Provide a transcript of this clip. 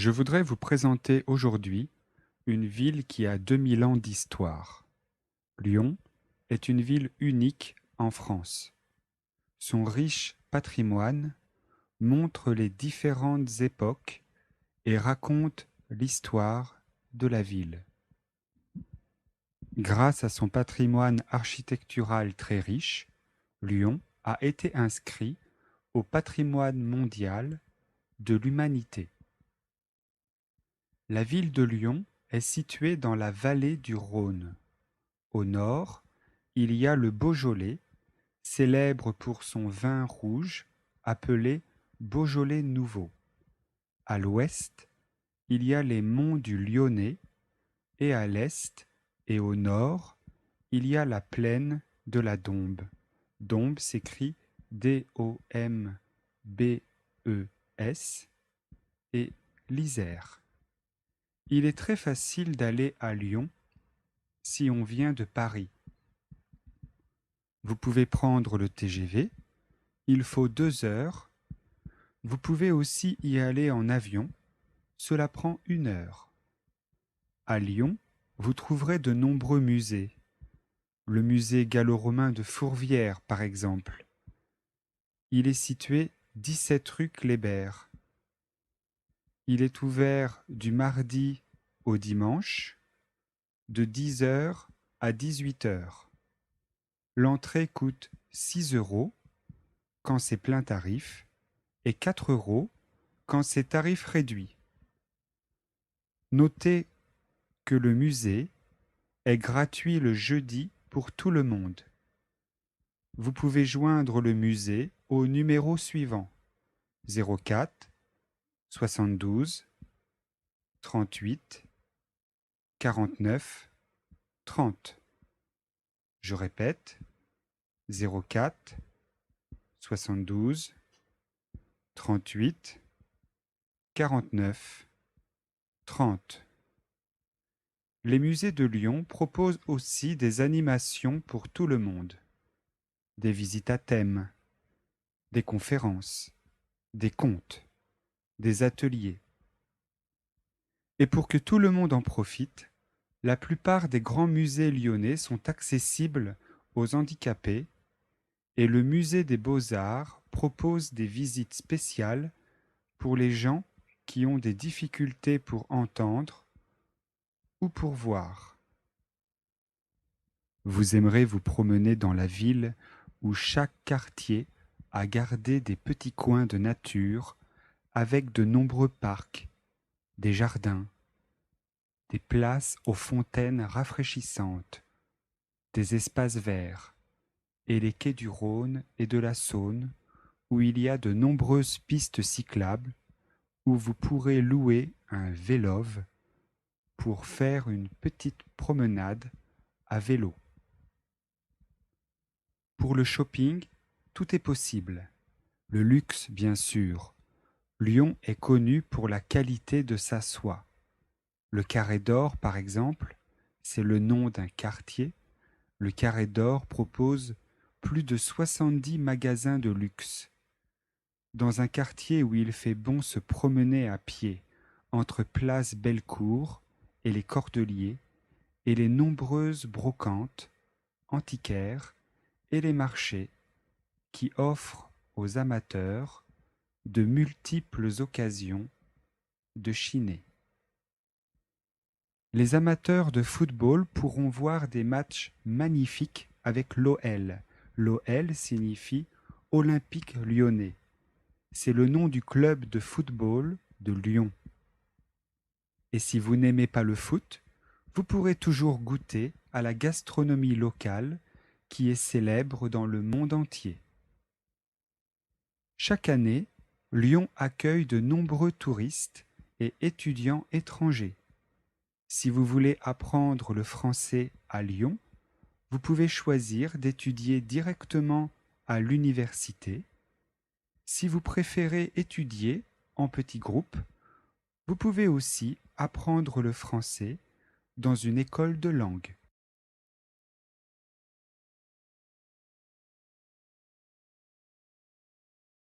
Je voudrais vous présenter aujourd'hui une ville qui a 2000 ans d'histoire. Lyon est une ville unique en France. Son riche patrimoine montre les différentes époques et raconte l'histoire de la ville. Grâce à son patrimoine architectural très riche, Lyon a été inscrit au patrimoine mondial de l'humanité. La ville de Lyon est située dans la vallée du Rhône. Au nord, il y a le Beaujolais, célèbre pour son vin rouge appelé Beaujolais nouveau. À l'ouest, il y a les monts du Lyonnais et à l'est et au nord, il y a la plaine de la Dombes. Dombes s'écrit D-O-M-B-E-S et l'Isère. Il est très facile d'aller à Lyon si on vient de Paris. Vous pouvez prendre le TGV, il faut 2 heures. Vous pouvez aussi y aller en avion, cela prend 1 heure. À Lyon, vous trouverez de nombreux musées. Le musée gallo-romain de Fourvière, par exemple. Il est situé 17 rue Kléber. Il est ouvert du mardi au dimanche, de 10 heures à 18 heures. L'entrée coûte 6 euros quand c'est plein tarif et 4 euros quand c'est tarif réduit. Notez que le musée est gratuit le jeudi pour tout le monde. Vous pouvez joindre le musée au numéro suivant 04 72 38 49 30. Je répète 04 72 38 49 30. Les musées de Lyon proposent aussi des animations pour tout le monde, des visites à thème, des conférences, des contes, des ateliers. Et pour que tout le monde en profite, la plupart des grands musées lyonnais sont accessibles aux handicapés et le musée des beaux-arts propose des visites spéciales pour les gens qui ont des difficultés pour entendre ou pour voir. Vous aimerez vous promener dans la ville où chaque quartier a gardé des petits coins de nature avec de nombreux parcs, des jardins, des places aux fontaines rafraîchissantes, des espaces verts et les quais du Rhône et de la Saône où il y a de nombreuses pistes cyclables où vous pourrez louer un vélove pour faire une petite promenade à vélo. Pour le shopping, tout est possible. Le luxe, bien sûr. Lyon est connu pour la qualité de sa soie. Le Carré d'Or, par exemple, c'est le nom d'un quartier. Le Carré d'Or propose plus de 70 magasins de luxe. Dans un quartier où il fait bon se promener à pied, entre place Bellecour et les Cordeliers, et les nombreuses brocantes, antiquaires et les marchés qui offrent aux amateurs de multiples occasions de chiner. Les amateurs de football pourront voir des matchs magnifiques avec l'OL. L'OL signifie Olympique Lyonnais. C'est le nom du club de football de Lyon. Et si vous n'aimez pas le foot, vous pourrez toujours goûter à la gastronomie locale qui est célèbre dans le monde entier. Chaque année, Lyon accueille de nombreux touristes et étudiants étrangers. Si vous voulez apprendre le français à Lyon, vous pouvez choisir d'étudier directement à l'université. Si vous préférez étudier en petits groupes, vous pouvez aussi apprendre le français dans une école de langue.